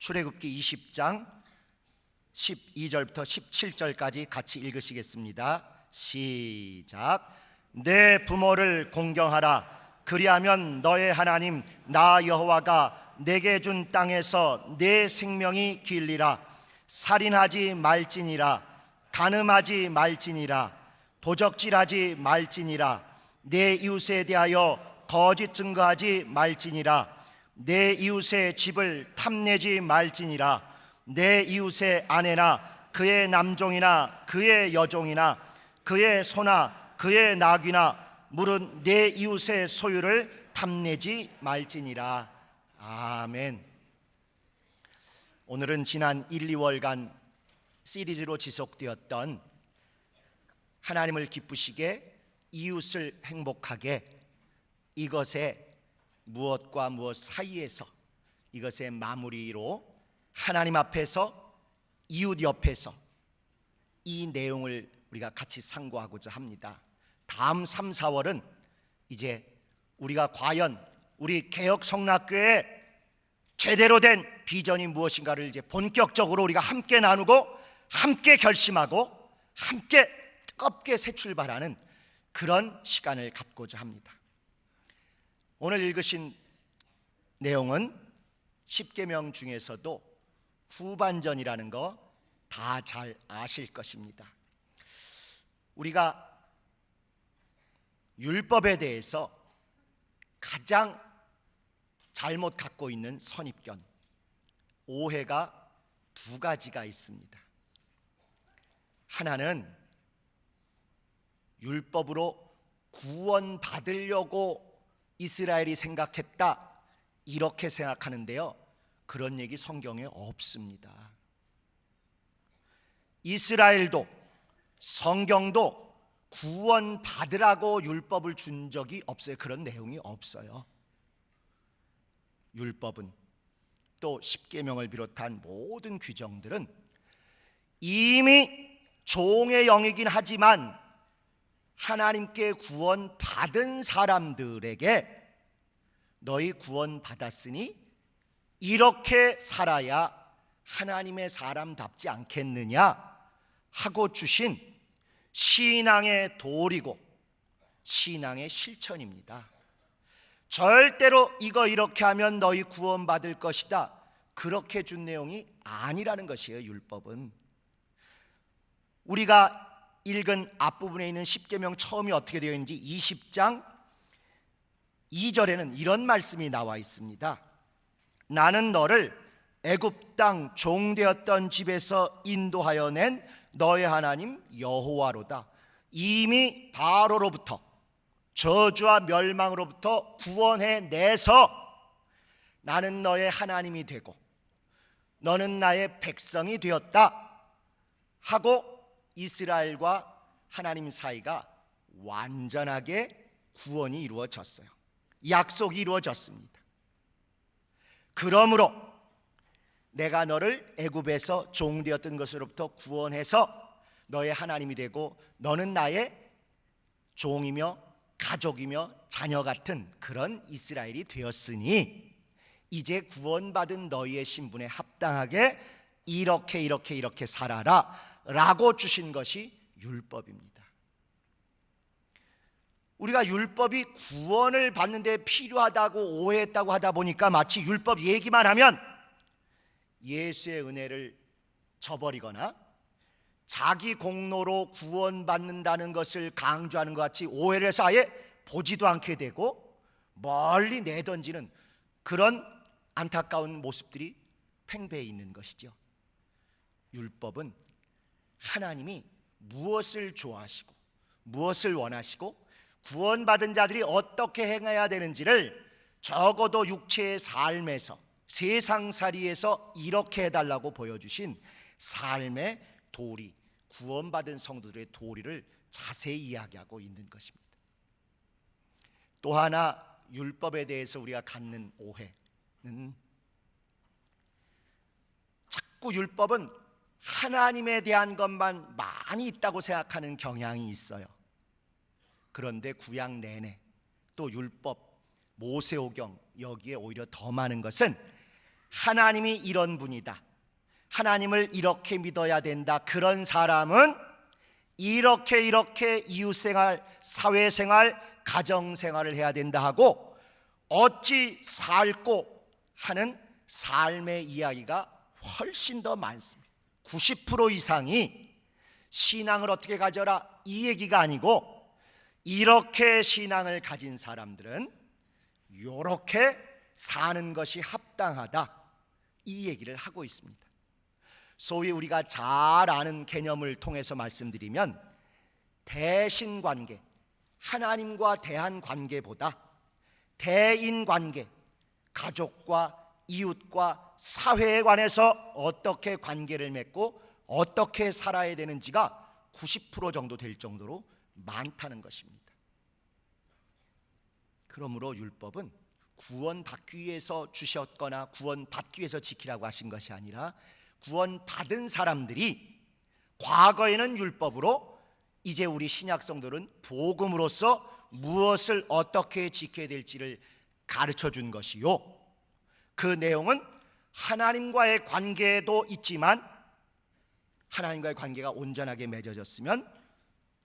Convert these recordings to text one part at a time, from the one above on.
출애굽기 20장 12절부터 17절까지 같이 읽으시겠습니다. 시작. 내 부모를 공경하라. 그리하면 너의 하나님 나 여호와가 내게 준 땅에서 내 생명이 길리라. 살인하지 말지니라. 간음하지 말지니라. 도적질하지 말지니라. 내 이웃에 대하여 거짓 증거하지 말지니라. 내 이웃의 집을 탐내지 말지니라. 내 이웃의 아내나 그의 남종이나 그의 여종이나 그의 소나 그의 나귀나 물은 내 이웃의 소유를 탐내지 말지니라. 아멘. 오늘은 지난 1, 2월간 시리즈로 지속되었던 하나님을 기쁘시게 이웃을 행복하게, 이것의 무엇과 무엇 사이에서, 이것의 마무리로 하나님 앞에서 이웃 옆에서 이 내용을 우리가 같이 상고하고자 합니다. 다음 3, 4월은 이제 우리가 과연 우리 개혁성락교회의 제대로 된 비전이 무엇인가를 이제 본격적으로 우리가 함께 나누고 함께 결심하고 함께 뜨겁게 새 출발하는 그런 시간을 갖고자 합니다. 오늘 읽으신 내용은 십계명 중에서도 후반전이라는 거 다 잘 아실 것입니다. 우리가 율법에 대해서 가장 잘못 갖고 있는 선입견, 오해가 두 가지가 있습니다. 하나는 율법으로 구원받으려고 이스라엘이 생각했다, 이렇게 생각하는데요, 그런 얘기 성경에 없습니다. 이스라엘도 성경도 구원받으라고 율법을 준 적이 없어요. 그런 내용이 없어요. 율법은 또 십계명을 비롯한 모든 규정들은 이미 종의 영이긴 하지만 하나님께 구원받은 사람들에게 너희 구원받았으니 이렇게 살아야 하나님의 사람답지 않겠느냐 하고 주신 신앙의 도리고 신앙의 실천입니다. 절대로 이거 이렇게 하면 너희 구원받을 것이다, 그렇게 준 내용이 아니라는 것이에요. 율법은 우리가 읽은 앞부분에 있는 십계명 처음이 어떻게 되어 있는지 20장 2절에는 이런 말씀이 나와 있습니다. 나는 너를 애굽 땅 종되었던 집에서 인도하여 낸 너의 하나님 여호와로다. 이미 바로로부터, 저주와 멸망으로부터 구원해내서 나는 너의 하나님이 되고 너는 나의 백성이 되었다 하고 이스라엘과 하나님 사이가 완전하게 구원이 이루어졌어요. 약속이 이루어졌습니다. 그러므로 내가 너를 애굽에서 종되었던 것으로부터 구원해서 너의 하나님이 되고 너는 나의 종이며 가족이며 자녀 같은 그런 이스라엘이 되었으니 이제 구원받은 너희의 신분에 합당하게 이렇게 살아라 라고 주신 것이 율법입니다. 우리가 율법이 구원을 받는 데 필요하다고 오해했다고 하다 보니까 마치 율법 얘기만 하면 예수의 은혜를 저버리거나 자기 공로로 구원받는다는 것을 강조하는 것 같이 오해를 해서 아예 보지도 않게 되고 멀리 내던지는 그런 안타까운 모습들이 팽배해 있는 것이죠. 율법은 하나님이 무엇을 좋아하시고 무엇을 원하시고 구원받은 자들이 어떻게 행해야 되는지를 적어도 육체의 삶에서, 세상살이에서 이렇게 해달라고 보여주신 삶의 도리, 구원받은 성도들의 도리를 자세히 이야기하고 있는 것입니다. 또 하나 율법에 대해서 우리가 갖는 오해는 자꾸 율법은 하나님에 대한 것만 많이 있다고 생각하는 경향이 있어요. 그런데 구약 내내 또 율법, 모세오경 여기에 오히려 더 많은 것은 하나님이 이런 분이다, 하나님을 이렇게 믿어야 된다, 그런 사람은 이렇게 이웃생활, 사회생활, 가정생활을 해야 된다 하고 어찌 살고 하는 삶의 이야기가 훨씬 더 많습니다. 90% 이상이 신앙을 어떻게 가져라 이 얘기가 아니고, 이렇게 신앙을 가진 사람들은 이렇게 사는 것이 합당하다, 이 얘기를 하고 있습니다. 소위 우리가 잘 아는 개념을 통해서 말씀드리면, 대신관계, 하나님과 대한 관계보다 대인관계, 가족과 이웃과 사회에 관해서 어떻게 관계를 맺고 어떻게 살아야 되는지가 90% 정도 될 정도로 많다는 것입니다. 그러므로 율법은 구원받기 위해서 주셨거나 구원받기 위해서 지키라고 하신 것이 아니라, 구원받은 사람들이 과거에는 율법으로, 이제 우리 신약 성도는 복음으로써 무엇을 어떻게 지켜야 될지를 가르쳐 준 것이요, 그 내용은 하나님과의 관계도 있지만, 하나님과의 관계가 온전하게 맺어졌으면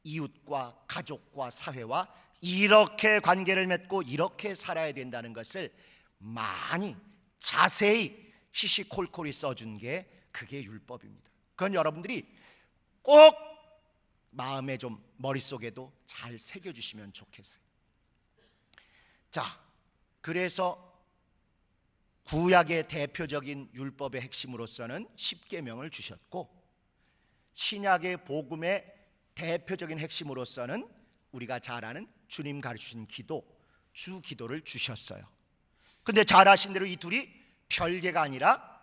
이웃과 가족과 사회와 이렇게 관계를 맺고 이렇게 살아야 된다는 것을 많이 자세히 시시콜콜이 써준 게 그게 율법입니다. 그건 여러분들이 꼭 마음에 좀, 머릿속에도 잘 새겨주시면 좋겠어요. 자, 그래서 구약의 대표적인 율법의 핵심으로서는 십계명을 주셨고, 신약의 복음의 대표적인 핵심으로서는 우리가 잘 아는 주님 가르치신 기도, 주기도를 주셨어요. 근데 잘 아신 대로 이 둘이 별개가 아니라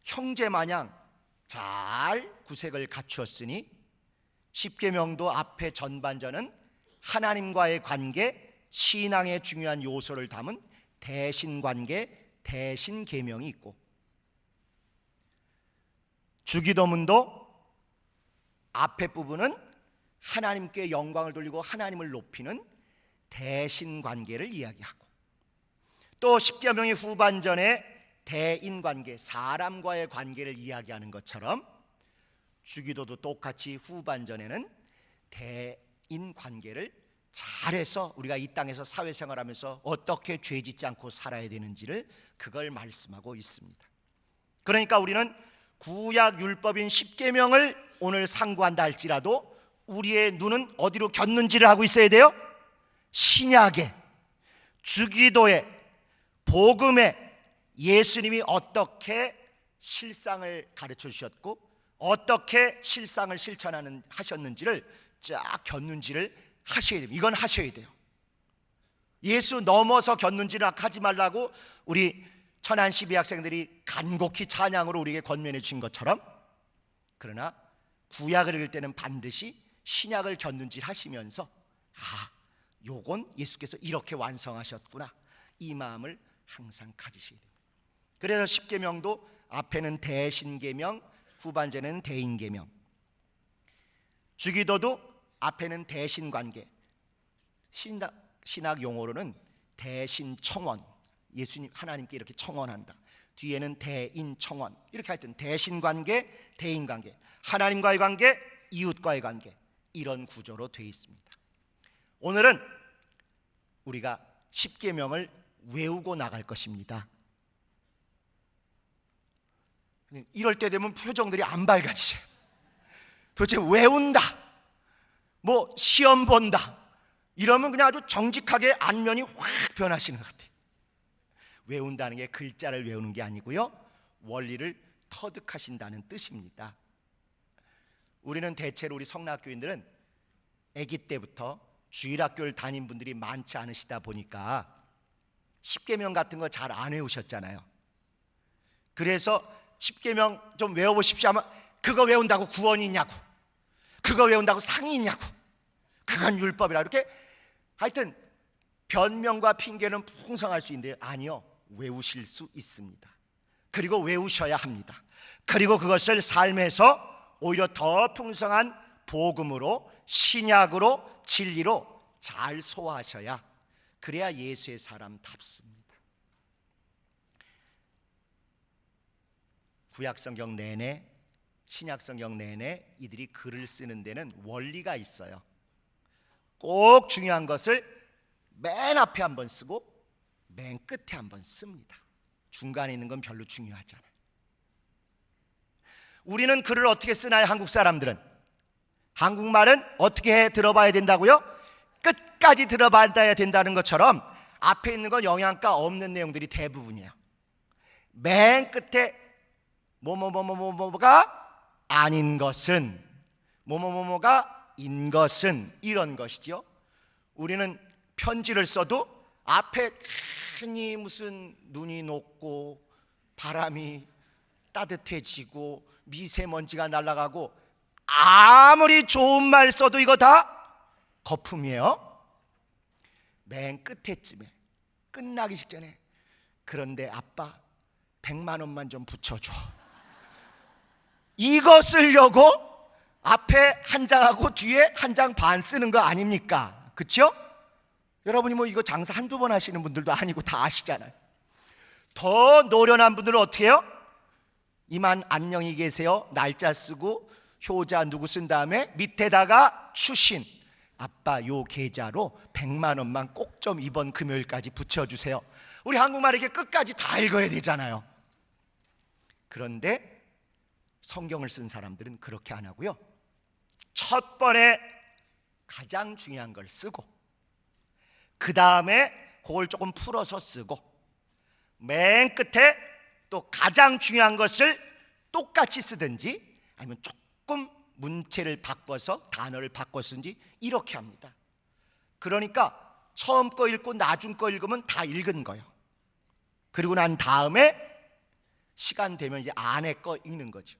형제 마냥 잘 구색을 갖추었으니, 십계명도 앞에 전반전은 하나님과의 관계, 신앙의 중요한 요소를 담은 대신관계, 대신계명이 있고, 주기도문도 앞에 부분은 하나님께 영광을 돌리고 하나님을 높이는 대신관계를 이야기하고, 또 십계명의 후반전에 대인관계, 사람과의 관계를 이야기하는 것처럼 주기도도 똑같이 후반전에는 대인관계를 잘해서 우리가 이 땅에서 사회생활하면서 어떻게 죄짓지 않고 살아야 되는지를, 그걸 말씀하고 있습니다. 그러니까 우리는 구약 율법인 십계명을 오늘 상고한다 할지라도 우리의 눈은 어디로 겼는지를 하고 있어야 돼요. 신약에, 주기도에, 복음에 예수님이 어떻게 실상을 가르쳐 주셨고 어떻게 실상을 하셨는지를 쫙 겼는지를 하셔야 됩니다. 이건 하셔야 돼요. 예수 넘어서 겼는지를 하지 말라고 우리 천안 12학생들이 간곡히 찬양으로 우리에게 권면해 주신 것처럼, 그러나 구약을 읽을 때는 반드시 신약을 겼는지를 하시면서, 아, 요건 예수께서 이렇게 완성하셨구나, 이 마음을 항상 가지셔야 됩니다. 그래서 십계명도 앞에는 대신계명, 후반전에는 대인계명, 주기도도 앞에는 대신관계, 신학 용어로는 대신청원, 예수님 하나님께 이렇게 청원한다, 뒤에는 대인청원, 이렇게 하여튼 대신관계, 대인관계, 하나님과의 관계, 이웃과의 관계, 이런 구조로 되어 있습니다. 오늘은 우리가 십계명을 외우고 나갈 것입니다. 이럴 때 되면 표정들이 안 밝아지죠. 도대체 외운다, 뭐 시험 본다, 이러면 그냥 아주 정직하게 안면이 확 변하시는 것 같아요. 외운다는 게 글자를 외우는 게 아니고요, 원리를 터득하신다는 뜻입니다. 우리는 대체로 우리 성락교인들은 아기 때부터 주일학교를 다닌 분들이 많지 않으시다 보니까 십계명 같은 거 잘 안 외우셨잖아요. 그래서 십계명 좀 외워보십시오 하면, 그거 외운다고 구원이 있냐고, 그거 외운다고 상이 있냐고, 그건 율법이라, 이렇게 하여튼 변명과 핑계는 풍성할 수 있는데, 아니요, 외우실 수 있습니다. 그리고 외우셔야 합니다. 그리고 그것을 삶에서 오히려 더 풍성한 복음으로, 신약으로, 진리로 잘 소화하셔야, 그래야 예수의 사람답습니다. 구약성경 내내 신약성경 내내 이들이 글을 쓰는 데는 원리가 있어요. 꼭 중요한 것을 맨 앞에 한번 쓰고 맨 끝에 한번 씁니다. 중간에 있는 건 별로 중요하잖아요. 우리는 글을 어떻게 쓰나요? 한국 사람들은 한국말은 어떻게 들어봐야 된다고요? 끝까지 들어봐야 된다는 것처럼 앞에 있는 건 영양가 없는 내용들이 대부분이에요. 맨 끝에 뭐뭐뭐뭐뭐가 아닌 것은 뭐뭐뭐뭐가 인 것은 이런 것이죠. 우리는 편지를 써도 앞에 흔히 무슨 눈이 녹고 바람이 따뜻해지고 미세먼지가 날아가고 아무리 좋은 말 써도 이거 다 거품이에요. 맨 끝에쯤에 끝나기 직전에 그런데 아빠 100만 원만 좀 붙여줘. 이거 쓰려고 앞에 한 장하고 뒤에 한 장 반 쓰는 거 아닙니까? 그렇죠? 여러분이 뭐 이거 장사 한두 번 하시는 분들도 아니고 다 아시잖아요. 더 노련한 분들은 어떻게 해요? 이만 안녕히 계세요 날짜 쓰고 효자 누구 쓴 다음에 밑에다가 추신 아빠 요 계좌로 100만 원만 꼭 좀 이번 금요일까지 붙여주세요. 우리 한국말 이렇게 끝까지 다 읽어야 되잖아요. 그런데 성경을 쓴 사람들은 그렇게 안 하고요, 첫 번에 가장 중요한 걸 쓰고 그 다음에 그걸 조금 풀어서 쓰고 맨 끝에 또 가장 중요한 것을 똑같이 쓰든지 아니면 조금 문체를 바꿔서 단어를 바꿔 쓰든지 이렇게 합니다. 그러니까 처음 거 읽고 나중 거 읽으면 다 읽은 거예요. 그리고 난 다음에 시간 되면 이제 안에 거 읽는 거죠.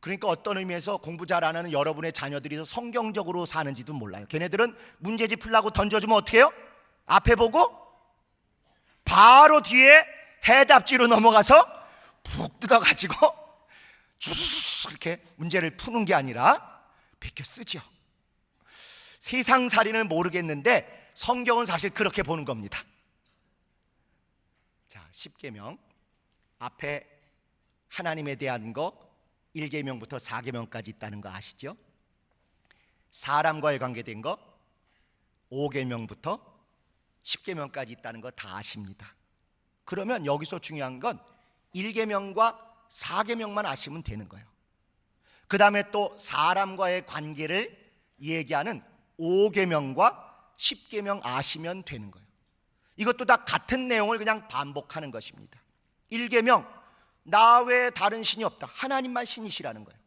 그러니까 어떤 의미에서 공부 잘 안 하는 여러분의 자녀들이 더 성경적으로 사는지도 몰라요. 걔네들은 문제집 풀라고 던져주면 어떻게 해요? 앞에 보고 바로 뒤에 해답지로 넘어가서 푹 뜯어가지고 주스스 이렇게 문제를 푸는 게 아니라 베껴 쓰죠. 세상살이는 모르겠는데 성경은 사실 그렇게 보는 겁니다. 자, 10계명 앞에 하나님에 대한 거 1계명부터 4계명까지 있다는 거 아시죠? 사람과의 관계된 거 5계명부터 10계명까지 있다는 거 다 아십니다. 그러면 여기서 중요한 건 1계명과 4계명만 아시면 되는 거예요. 그 다음에 또 사람과의 관계를 얘기하는 5계명과 10계명 아시면 되는 거예요. 이것도 다 같은 내용을 그냥 반복하는 것입니다. 1계명 나 외에 다른 신이 없다, 하나님만 신이시라는 거예요.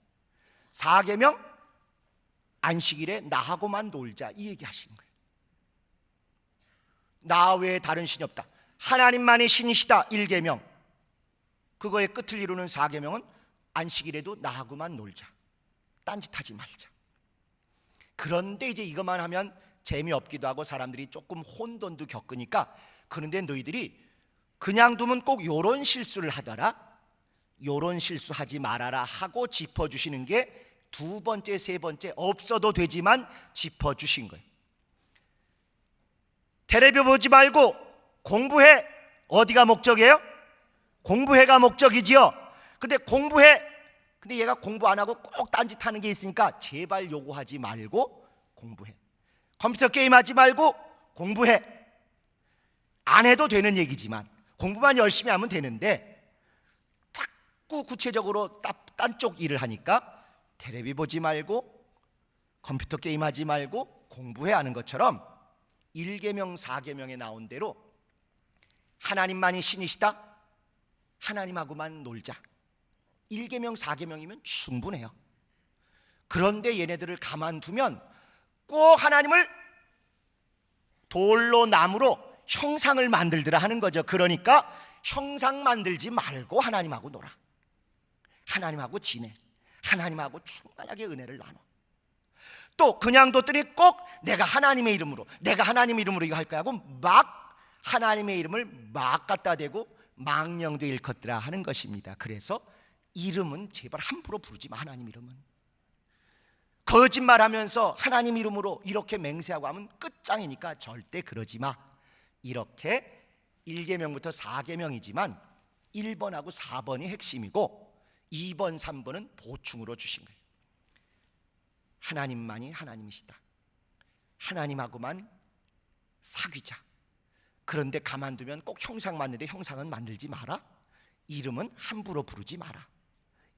4계명 안식일에 나하고만 놀자, 이 얘기 하시는 거예요. 나 외에 다른 신이 없다, 하나님만이 신이시다. 1계명 그거의 끝을 이루는 4계명은 안식일에도 나하고만 놀자, 딴짓하지 말자. 그런데 이제 이것만 하면 재미없기도 하고 사람들이 조금 혼돈도 겪으니까, 그런데 너희들이 그냥 두면 꼭 요런 실수를 하더라, 요런 실수하지 말아라 하고 짚어주시는 게 두 번째, 세 번째 없어도 되지만 짚어주신 거예요. 텔레비 보지 말고 공부해. 어디가 목적이에요? 공부해가 목적이지요. 근데 공부해, 근데 얘가 공부 안 하고 꼭 딴짓하는 게 있으니까 제발 요구하지 말고 공부해. 컴퓨터 게임하지 말고 공부해. 안 해도 되는 얘기지만 공부만 열심히 하면 되는데 자꾸 구체적으로 딴 쪽 일을 하니까 텔레비 보지 말고 컴퓨터 게임하지 말고 공부해 하는 것처럼 1계명 4계명에 나온 대로 하나님만이 신이시다, 하나님하고만 놀자, 1계명 4계명이면 충분해요. 그런데 얘네들을 가만두면 꼭 하나님을 돌로 나무로 형상을 만들더라 하는 거죠. 그러니까 형상 만들지 말고 하나님하고 놀아, 하나님하고 지내, 하나님하고 충만하게 은혜를 나눠. 또 그냥 뒀더니 꼭 내가 하나님의 이름으로 이거 할 거야 하고 막 하나님의 이름을 막 갖다 대고 망령도 일컫더라 하는 것입니다. 그래서 이름은 제발 함부로 부르지 마. 하나님 이름은 거짓말하면서 하나님 이름으로 이렇게 맹세하고 하면 끝장이니까 절대 그러지 마. 이렇게 1계명부터 4계명이지만 1번하고 4번이 핵심이고 2번, 3번은 보충으로 주신 거예요. 하나님만이 하나님이시다. 하나님하고만 사귀자. 그런데 가만두면 꼭 형상 만드는데 형상은 만들지 마라. 이름은 함부로 부르지 마라.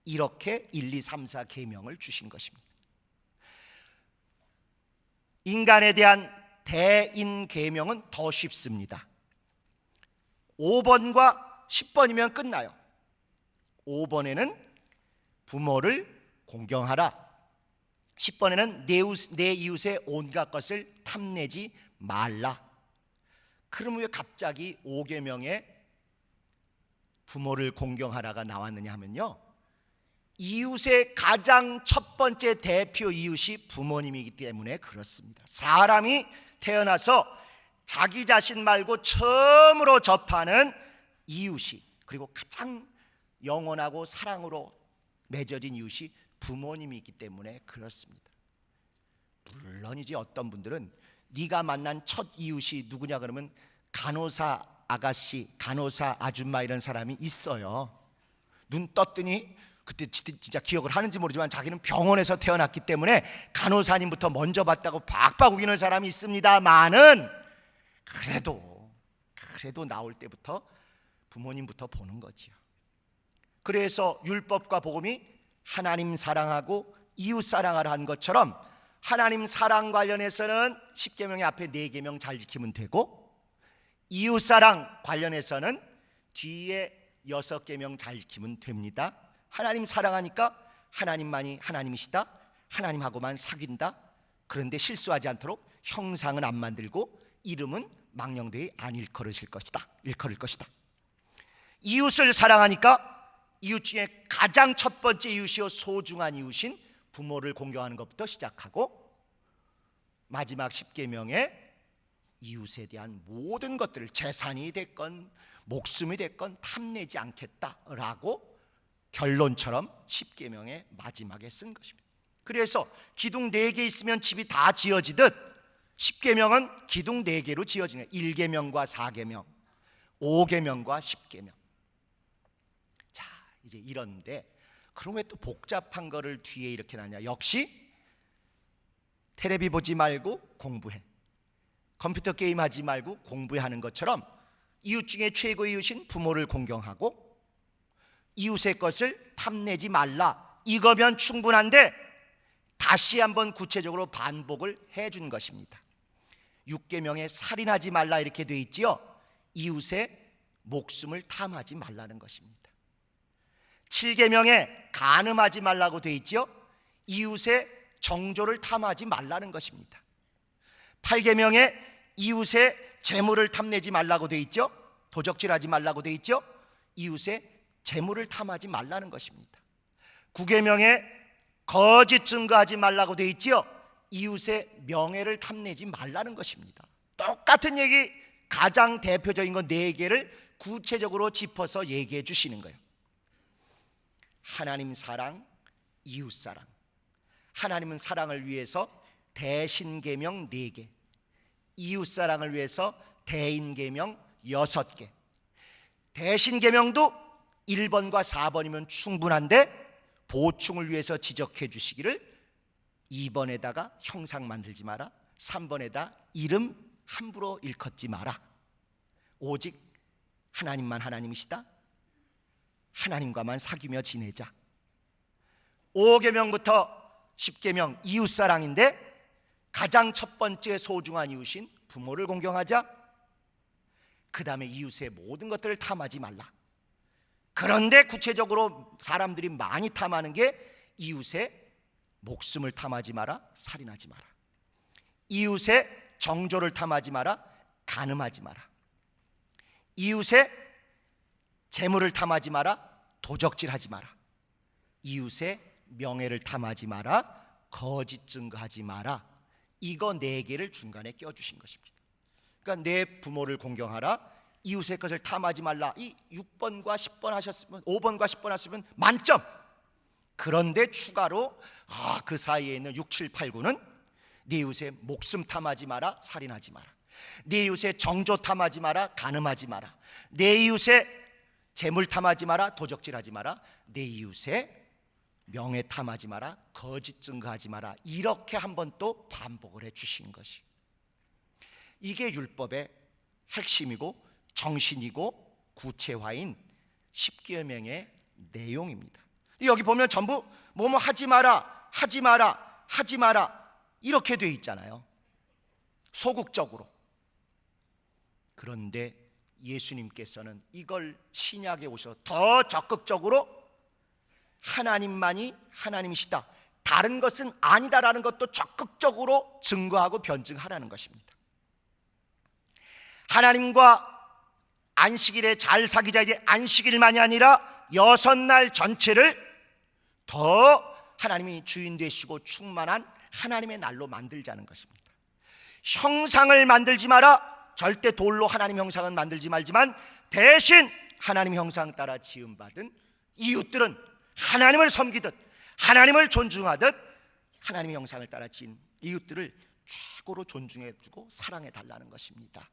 이렇게 1, 2, 3, 4 계명을 주신 것입니다. 인간에 대한 대인 계명은 더 쉽습니다. 5번과 10번이면 끝나요. 5번에는 부모를 공경하라. 10번에는 내 이웃의 온갖 것을 탐내지 말라. 그럼 왜 갑자기 5계명에 부모를 공경하라가 나왔느냐 하면요, 이웃의 가장 첫 번째 대표 이웃이 부모님이기 때문에 그렇습니다. 사람이 태어나서 자기 자신 말고 처음으로 접하는 이웃이, 그리고 가장 영원하고 사랑으로 맺어진 이웃이 부모님이기 때문에 그렇습니다. 물론이지 어떤 분들은 네가 만난 첫 이웃이 누구냐 그러면 간호사 아가씨, 간호사 아줌마 이런 사람이 있어요. 눈 떴더니 그때 진짜 기억을 하는지 모르지만 자기는 병원에서 태어났기 때문에 간호사님부터 먼저 봤다고 박박 우기는 사람이 있습니다만은 그래도 나올 때부터 부모님부터 보는 거지요. 그래서 율법과 복음이 하나님 사랑하고 이웃 사랑하라 한 것처럼 하나님 사랑 관련해서는 10계명의 앞에 4계명 잘 지키면 되고, 이웃 사랑 관련해서는 뒤에 6계명 잘 지키면 됩니다. 하나님 사랑하니까 하나님만이 하나님이시다. 하나님하고만 사귄다. 그런데 실수하지 않도록 형상은 안 만들고 이름은 망령되이 안 일컬을 것이다. 이웃을 사랑하니까 이웃 중에 가장 첫 번째 이웃이요 소중한 이웃인 부모를 공경하는 것부터 시작하고, 마지막 10계명에 이웃에 대한 모든 것들을 재산이 됐건 목숨이 됐건 탐내지 않겠다라고 결론처럼 10계명의 마지막에 쓴 것입니다. 그래서 기둥 4개 있으면 집이 다 지어지듯 10계명은 기둥 4개로 지어지는 1계명과 4계명, 5계명과 10계명. 자, 이제 이런데 그럼 왜 또 복잡한 거를 뒤에 이렇게 놨냐? 역시 텔레비 보지 말고 공부해, 컴퓨터 게임 하지 말고 공부해 하는 것처럼 이웃 중에 최고 이웃인 부모를 공경하고 이웃의 것을 탐내지 말라, 이거면 충분한데 다시 한번 구체적으로 반복을 해준 것입니다. 6계명에 살인하지 말라 이렇게 돼 있지요. 이웃의 목숨을 탐하지 말라는 것입니다. 7계명에 간음하지 말라고 돼 있지요. 이웃의 정조를 탐하지 말라는 것입니다. 8계명에 이웃의 재물을 탐내지 말라고 돼 있죠. 도적질하지 말라고 돼 있죠. 이웃의 재물을 탐하지 말라는 것입니다. 9계명에 거짓 증거하지 말라고 돼 있지요. 이웃의 명예를 탐내지 말라는 것입니다. 똑같은 얘기, 가장 대표적인 건 4개를 구체적으로 짚어서 얘기해 주시는 거예요. 하나님 사랑, 이웃 사랑. 하나님은 사랑을 위해서 대신계명 4개, 이웃 사랑을 위해서 대인계명 6개. 대신계명도 1번과 4번이면 충분한데 보충을 위해서 지적해 주시기를 2번에다가 형상 만들지 마라, 3번에다 이름 함부로 일컫지 마라. 오직 하나님만 하나님이시다. 하나님과만 사귀며 지내자. 5계명부터 10계명 이웃사랑인데 가장 첫 번째 소중한 이웃인 부모를 공경하자. 그 다음에 이웃의 모든 것들을 탐하지 말라. 그런데 구체적으로 사람들이 많이 탐하는 게 이웃의 목숨을 탐하지 마라, 살인하지 마라. 이웃의 정조를 탐하지 마라, 간음하지 마라. 이웃의 재물을 탐하지 마라, 도적질하지 마라. 이웃의 명예를 탐하지 마라, 거짓 증거하지 마라. 이거 4개를 중간에 껴주신 것입니다. 그러니까 내 부모를 공경하라, 이웃의 것을 탐하지 말라. 이 6번과 10번 하셨으면, 5번과 10번 하셨으면 만점. 그런데 추가로 그 사이에 있는 6, 7, 8, 9는 네 이웃의 목숨 탐하지 마라, 살인하지 마라. 네 이웃의 정조 탐하지 마라, 간음하지 마라. 네 이웃의 재물 탐하지 마라, 도적질하지 마라, 내 이웃의 명예 탐하지 마라, 거짓 증거하지 마라, 이렇게 한 번 또 반복을 해 주신 것이, 이게 율법의 핵심이고 정신이고 구체화인 십계명의 내용입니다. 여기 보면 전부 뭐뭐 하지 마라, 하지 마라, 하지 마라 이렇게 돼 있잖아요, 소극적으로. 그런데 예수님께서는 이걸 신약에 오셔서 더 적극적으로 하나님만이 하나님이시다, 다른 것은 아니다라는 것도 적극적으로 증거하고 변증하라는 것입니다. 하나님과 안식일에 잘 사귀자, 이제 안식일만이 아니라 6날 전체를 더 하나님이 주인 되시고 충만한 하나님의 날로 만들자는 것입니다. 형상을 만들지 마라, 절대 돌로 하나님 형상은 만들지 말지만 대신 하나님 형상 따라 지음받은 이웃들은 하나님을 섬기듯 하나님을 존중하듯 하나님의 형상을 따라 지은 이웃들을 최고로 존중해주고 사랑해달라는 것입니다.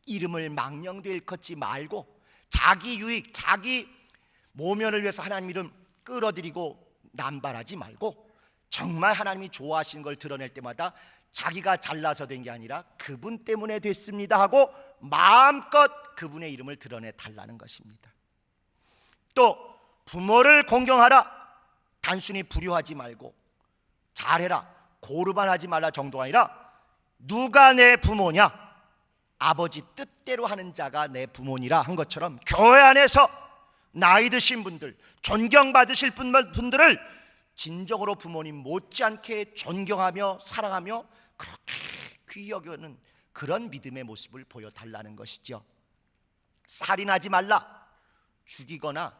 이름을 망령되이 일컫지 말고 자기 유익, 자기 모면을 위해서 하나님 이름 끌어들이고 남발하지 말고 정말 하나님이 좋아하시는 걸 드러낼 때마다 자기가 잘나서 된 게 아니라 그분 때문에 됐습니다 하고 마음껏 그분의 이름을 드러내 달라는 것입니다. 또 부모를 공경하라, 단순히 불효하지 말고 잘해라, 고르반 하지 말라 정도가 아니라 누가 내 부모냐, 아버지 뜻대로 하는 자가 내 부모니라 한 것처럼 교회 안에서 나이 드신 분들, 존경받으실 분들을 진정으로 부모님 못지않게 존경하며 사랑하며 그렇게 귀히 여기는 그런 믿음의 모습을 보여달라는 것이죠. 살인하지 말라, 죽이거나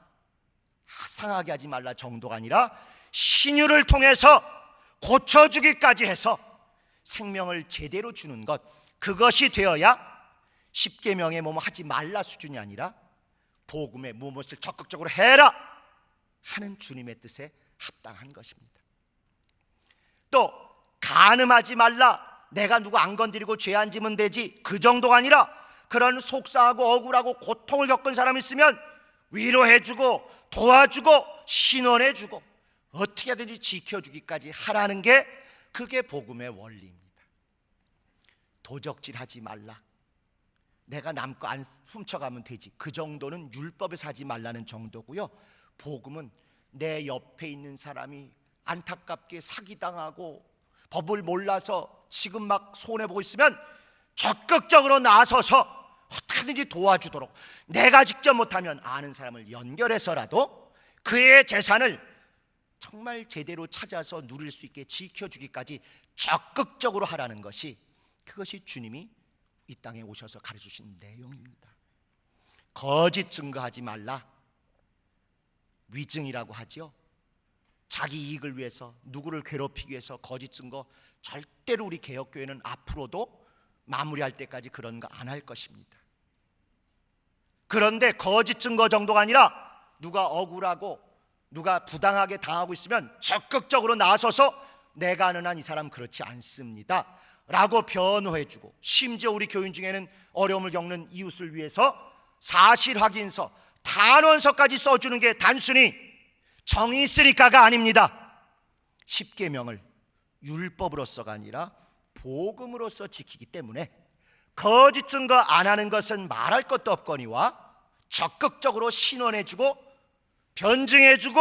상하게 하지 말라 정도가 아니라 신유를 통해서 고쳐주기까지 해서 생명을 제대로 주는 것, 그것이 되어야 십계명에 뭐뭐 하지 말라 수준이 아니라 복음의 무엇을 적극적으로 해라 하는 주님의 뜻에 합당한 것입니다. 또 간음하지 말라, 내가 누구 안 건드리고 죄 안 지면 되지, 그 정도가 아니라 그런 속상하고 억울하고 고통을 겪은 사람이 있으면 위로해주고 도와주고 신원해주고 어떻게 하든지 지켜주기까지 하라는 게 그게 복음의 원리입니다. 도적질하지 말라, 내가 남 거 안 훔쳐가면 되지, 그 정도는 율법에서 하지 말라는 정도고요. 복음은 내 옆에 있는 사람이 안타깝게 사기당하고 법을 몰라서 지금 막 손해보고 있으면 적극적으로 나서서 어떻게든지 도와주도록, 내가 직접 못하면 아는 사람을 연결해서라도 그의 재산을 정말 제대로 찾아서 누릴 수 있게 지켜주기까지 적극적으로 하라는 것이, 그것이 주님이 이 땅에 오셔서 가르쳐주신 내용입니다. 거짓 증거하지 말라, 위증이라고 하죠. 자기 이익을 위해서 누구를 괴롭히기 위해서 거짓 증거, 절대로 우리 개혁교회는 앞으로도 마무리할 때까지 그런 거 안 할 것입니다. 그런데 거짓 증거 정도가 아니라 누가 억울하고 누가 부당하게 당하고 있으면 적극적으로 나서서 내가 아는 한 이 사람 그렇지 않습니다 라고 변호해주고, 심지어 우리 교인 중에는 어려움을 겪는 이웃을 위해서 사실 확인서, 단원서까지 써주는 게 단순히 정이 있으니까가 아닙니다. 십계명을 율법으로서가 아니라 복음으로서 지키기 때문에 거짓 증거 안 하는 것은 말할 것도 없거니와 적극적으로 신원해주고 변증해주고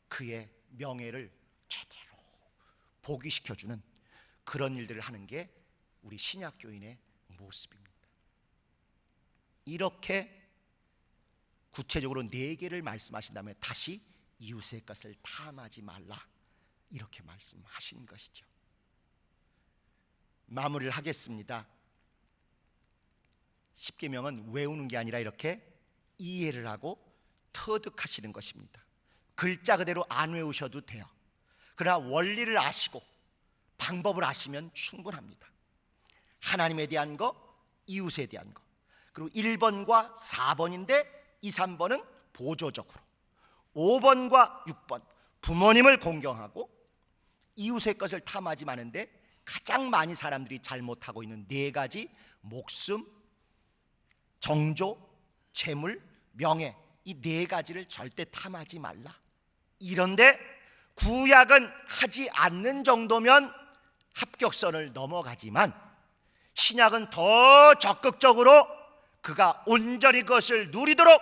그의 명예를 제대로 복위시켜주는 그런 일들을 하는 게 우리 신약교인의 모습입니다. 이렇게 구체적으로 4개를 말씀하신 다음에 다시 이웃의 것을 탐하지 말라 이렇게 말씀하신 것이죠. 마무리를 하겠습니다. 십계명은 외우는 게 아니라 이렇게 이해를 하고 터득하시는 것입니다. 글자 그대로 안 외우셔도 돼요. 그러나 원리를 아시고 방법을 아시면 충분합니다. 하나님에 대한 거, 이웃에 대한 거, 그리고 1번과 4번인데 2, 3번은 보조적으로, 5번과 6번 부모님을 공경하고 이웃의 것을 탐하지 마는데 가장 많이 사람들이 잘못하고 있는 4가지 목숨, 정조, 재물, 명예, 이 네 가지를 절대 탐하지 말라. 이런데 구약은 하지 않는 정도면 합격선을 넘어가지만 신약은 더 적극적으로 그가 온전히 그것을 누리도록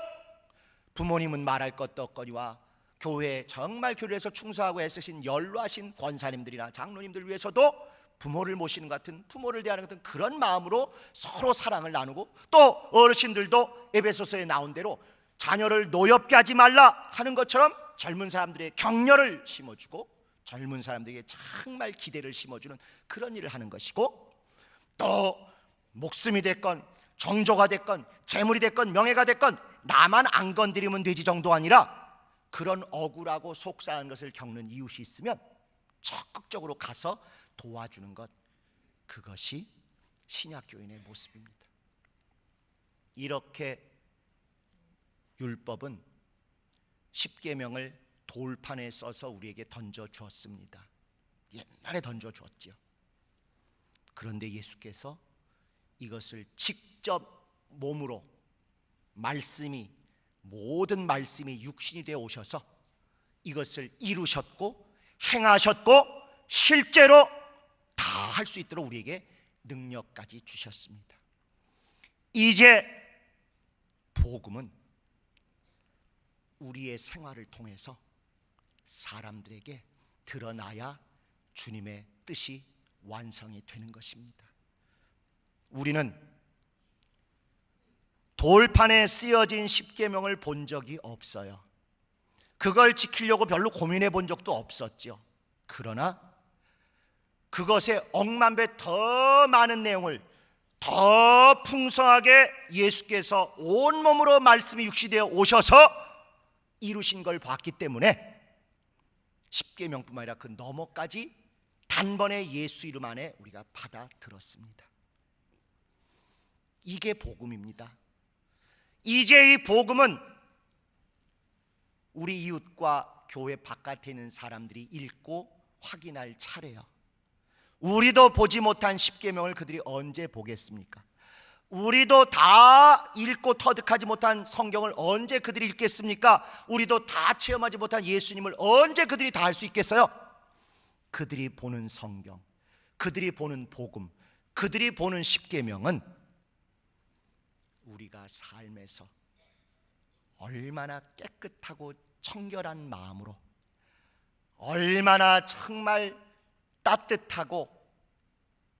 부모님은 말할 것도 없거니와 교회 정말 교회에서 충성하고 애쓰신 연로하신 권사님들이나 장로님들 위해서도 부모를 모시는 것 같은, 부모를 대하는 것 같은 그런 마음으로 서로 사랑을 나누고, 또 어르신들도 에베소서에 나온 대로 자녀를 노엽게 하지 말라 하는 것처럼 젊은 사람들의 격려를 심어주고 젊은 사람들에게 정말 기대를 심어주는 그런 일을 하는 것이고, 또 목숨이 됐건 정조가 됐건 재물이 됐건 명예가 됐건 나만 안 건드리면 되지 정도 아니라 그런 억울하고 속상한 것을 겪는 이웃이 있으면 적극적으로 가서 도와주는 것, 그것이 신약교인의 모습입니다. 이렇게 율법은 십계명을 돌판에 써서 우리에게 던져주었습니다. 옛날에 던져주었지요. 그런데 예수께서 이것을 직접 몸으로 모든 말씀이 육신이 되어 오셔서 이것을 이루셨고 행하셨고 실제로 다 할 수 있도록 우리에게 능력까지 주셨습니다. 이제 복음은 우리의 생활을 통해서 사람들에게 드러나야 주님의 뜻이 완성이 되는 것입니다. 우리는 돌판에 쓰여진 십계명을 본 적이 없어요. 그걸 지키려고 별로 고민해 본 적도 없었죠. 그러나 그것에 억만 배 더 많은 내용을 더 풍성하게 예수께서 온몸으로 말씀이 육시되어 오셔서 이루신 걸 봤기 때문에 십계명뿐만 아니라 그 너머까지 단번에 예수 이름 안에 우리가 받아들었습니다. 이게 복음입니다. 이제 이 복음은 우리 이웃과 교회 바깥에 있는 사람들이 읽고 확인할 차례예요. 우리도 보지 못한 십계명을 그들이 언제 보겠습니까? 우리도 다 읽고 터득하지 못한 성경을 언제 그들이 읽겠습니까? 우리도 다 체험하지 못한 예수님을 언제 그들이 다 알 수 있겠어요? 그들이 보는 성경, 그들이 보는 복음, 그들이 보는 십계명은 우리가 삶에서 얼마나 깨끗하고 청결한 마음으로, 얼마나 정말 따뜻하고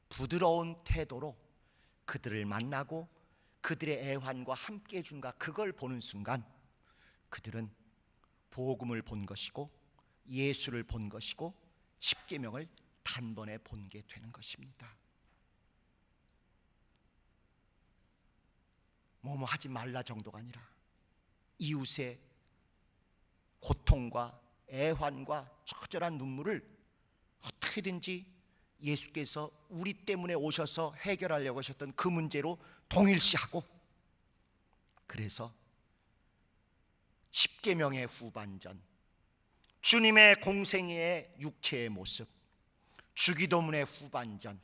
부드러운 태도로 그들을 만나고 그들의 애환과 함께 해준가, 그걸 보는 순간 그들은 복음을 본 것이고 예수를 본 것이고 십계명을 단번에 본 게 되는 것입니다. 뭐뭐 하지 말라 정도가 아니라 이웃의 고통과 애환과 처절한 눈물을 어떻게든지 예수께서 우리 때문에 오셔서 해결하려고 하셨던 그 문제로 동일시하고, 그래서 십계명의 후반전, 주님의 공생애의 육체의 모습, 주기도문의 후반전,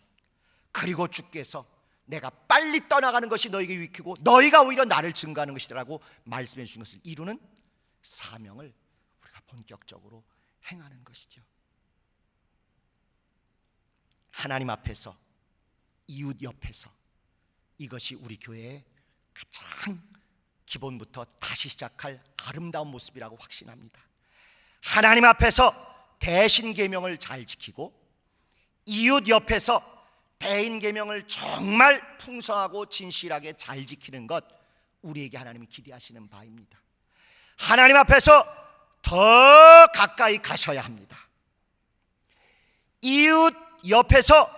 그리고 주께서 내가 빨리 떠나가는 것이 너에게 유익이고 너희가 오히려 나를 증거하는 것이라고 말씀해 주신 것을 이루는 사명을 우리가 본격적으로 행하는 것이죠. 하나님 앞에서, 이웃 옆에서, 이것이 우리 교회의 가장 기본부터 다시 시작할 아름다운 모습이라고 확신합니다. 하나님 앞에서 대신 계명을 잘 지키고 이웃 옆에서 대인 계명을 정말 풍성하고 진실하게 잘 지키는 것, 우리에게 하나님이 기대하시는 바입니다. 하나님 앞에서 더 가까이 가셔야 합니다. 이웃 옆에서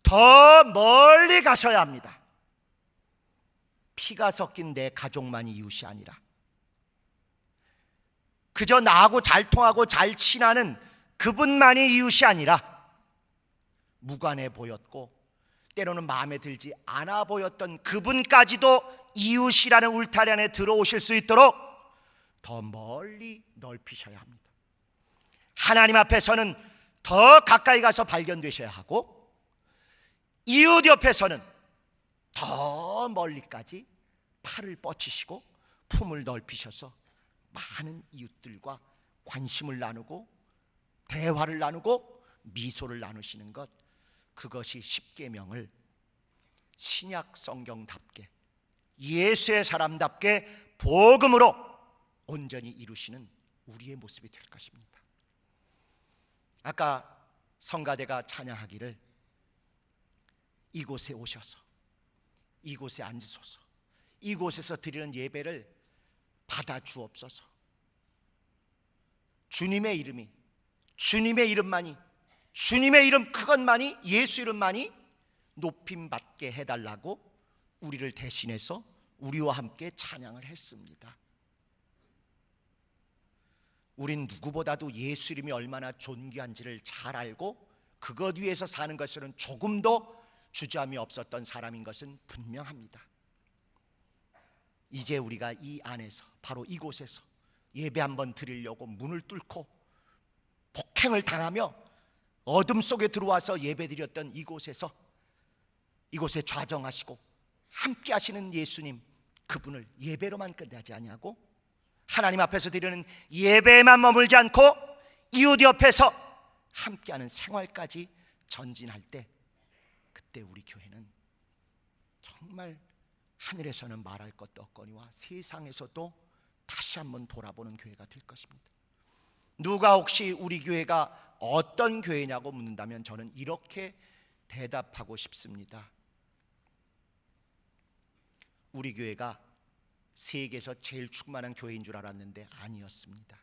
더 멀리 가셔야 합니다. 피가 섞인 내 가족만이 이웃이 아니라 그저 나하고 잘 통하고 잘 친하는 그분만이 이웃이 아니라 무관해 보였고 때로는 마음에 들지 않아 보였던 그분까지도 이웃이라는 울타리 안에 들어오실 수 있도록 더 멀리 넓히셔야 합니다. 하나님 앞에서는 더 가까이 가서 발견되셔야 하고 이웃 옆에서는 더 멀리까지 팔을 뻗치시고 품을 넓히셔서 많은 이웃들과 관심을 나누고 대화를 나누고 미소를 나누시는 것, 그것이 십계명을 신약 성경답게 예수의 사람답게 복음으로 온전히 이루시는 우리의 모습이 될 것입니다. 아까 성가대가 찬양하기를 이곳에 오셔서 이곳에 앉으소서, 이곳에서 드리는 예배를 받아 주옵소서. 주님의 이름이, 주님의 이름만이, 주님의 이름 그것만이, 예수 이름만이 높임 받게 해달라고 우리를 대신해서 우리와 함께 찬양을 했습니다. 우린 누구보다도 예수 이름이 얼마나 존귀한지를 잘 알고 그것 위에서 사는 것에는 조금도 주저함이 없었던 사람인 것은 분명합니다. 이제 우리가 이 안에서, 바로 이곳에서 예배 한번 드리려고 문을 뚫고 폭행을 당하며 어둠 속에 들어와서 예배 드렸던 이곳에서, 이곳에 좌정하시고 함께 하시는 예수님, 그분을 예배로만 끝나지 아니하고 하나님 앞에서 드리는 예배에만 머물지 않고 이웃 옆에서 함께하는 생활까지 전진할 때, 그때 우리 교회는 정말 하늘에서는 말할 것도 없거니와 세상에서도 다시 한번 돌아보는 교회가 될 것입니다. 누가 혹시 우리 교회가 어떤 교회냐고 묻는다면 저는 이렇게 대답하고 싶습니다. 우리 교회가 세계에서 제일 충만한 교회인 줄 알았는데 아니었습니다.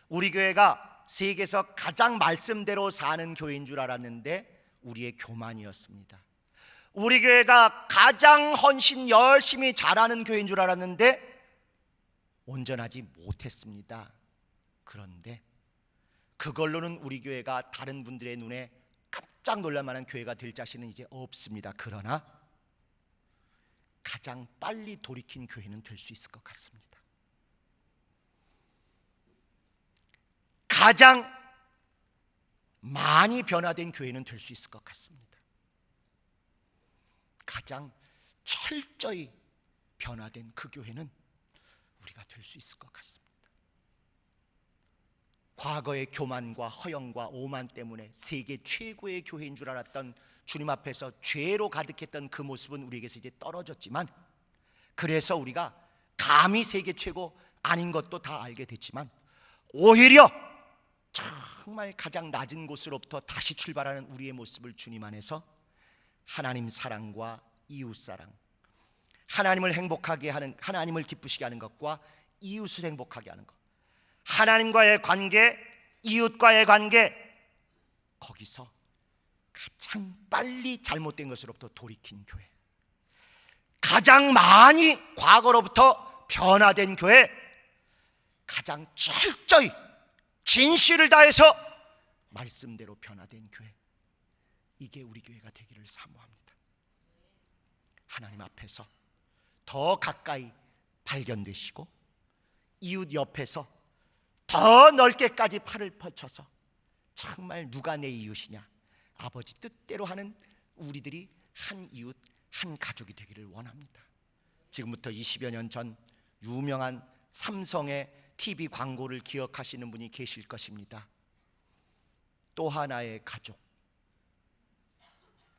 우리 교회가 세계에서 가장 말씀대로 사는 교회인 줄 알았는데 우리의 교만이었습니다. 우리 교회가 가장 헌신 열심히 잘하는 교회인 줄 알았는데 온전하지 못했습니다. 그런데 그걸로는 우리 교회가 다른 분들의 눈에 깜짝 놀랄 만한 교회가 될 자신은 이제 없습니다. 그러나 가장 빨리 돌이킨 교회는 될 수 있을 것 같습니다. 가장 많이 변화된 교회는 될 수 있을 것 같습니다. 가장 철저히 변화된 그 교회는 우리가 될 수 있을 것 같습니다. 과거의 교만과 허영과 오만 때문에 세계 최고의 교회인 줄 알았던 주님 앞에서 죄로 가득했던 그 모습은 우리에게서 이제 떨어졌지만, 그래서 우리가 감히 세계 최고 아닌 것도 다 알게 됐지만 오히려 정말 가장 낮은 곳으로부터 다시 출발하는 우리의 모습을 주님 안에서 하나님 사랑과 이웃 사랑, 하나님을 행복하게 하는, 하나님을 기쁘시게 하는 것과 이웃을 행복하게 하는 것, 하나님과의 관계, 이웃과의 관계, 거기서 가장 빨리 잘못된 것으로부터 돌이킨 교회, 가장 많이 과거로부터 변화된 교회, 가장 철저히 진실을 다해서 말씀대로 변화된 교회, 이게 우리 교회가 되기를 사모합니다. 하나님 앞에서 더 가까이 발견되시고 이웃 옆에서 더 넓게까지 팔을 펼쳐서 정말 누가 내 이웃이냐, 아버지 뜻대로 하는 우리들이 한 이웃, 한 가족이 되기를 원합니다. 지금부터 20여 년 전 유명한 삼성의 TV 광고를 기억하시는 분이 계실 것입니다. 또 하나의 가족.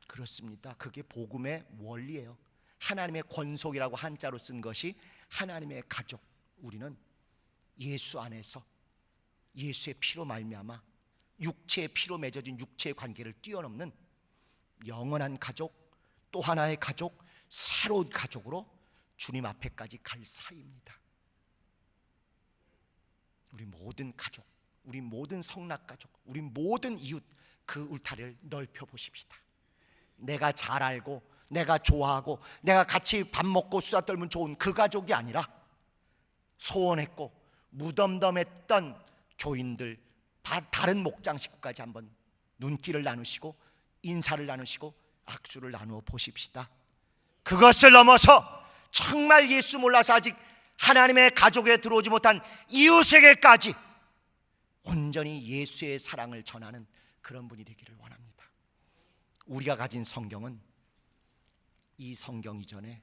그렇습니다. 그게 복음의 원리예요. 하나님의 권속이라고 한자로 쓴 것이 하나님의 가족. 우리는 예수 안에서 예수의 피로 말미암아 육체의 피로 맺어진 육체의 관계를 뛰어넘는 영원한 가족, 또 하나의 가족, 새로운 가족으로 주님 앞에까지 갈 사이입니다. 우리 모든 가족, 우리 모든 성락가족, 우리 모든 이웃, 그 울타리를 넓혀 보십시다. 내가 잘 알고 내가 좋아하고 내가 같이 밥 먹고 수다 떨면 좋은 그 가족이 아니라 소원했고 무덤덤했던 교인들, 다른 목장 식구까지 한번 눈길을 나누시고 인사를 나누시고 악수를 나누어 보십시다. 그것을 넘어서 정말 예수 몰라서 아직 하나님의 가족에 들어오지 못한 이웃에게까지 온전히 예수의 사랑을 전하는 그런 분이 되기를 원합니다. 우리가 가진 성경은 이 성경 이전에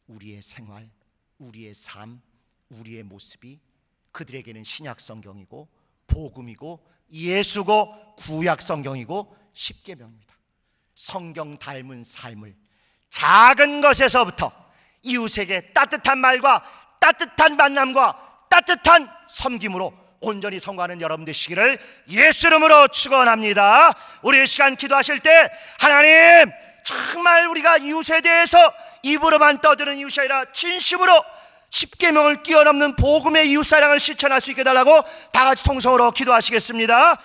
우리의 생활, 우리의 삶, 우리의 모습이 그들에게는 신약 성경이고 복음이고 예수고 구약 성경이고 십계명입니다. 성경 닮은 삶을 작은 것에서부터 이웃에게 따뜻한 말과 따뜻한 만남과 따뜻한 섬김으로 온전히 성공하는 여러분 되시기를 예수 이름으로 축원합니다. 우리 이 시간 기도하실 때 하나님, 정말 우리가 이웃에 대해서 입으로만 떠드는 이웃이 아니라 진심으로 십계명을 뛰어넘는 복음의 이웃사랑을 실천할 수 있게 해달라고 다 같이 통성으로 기도하시겠습니다.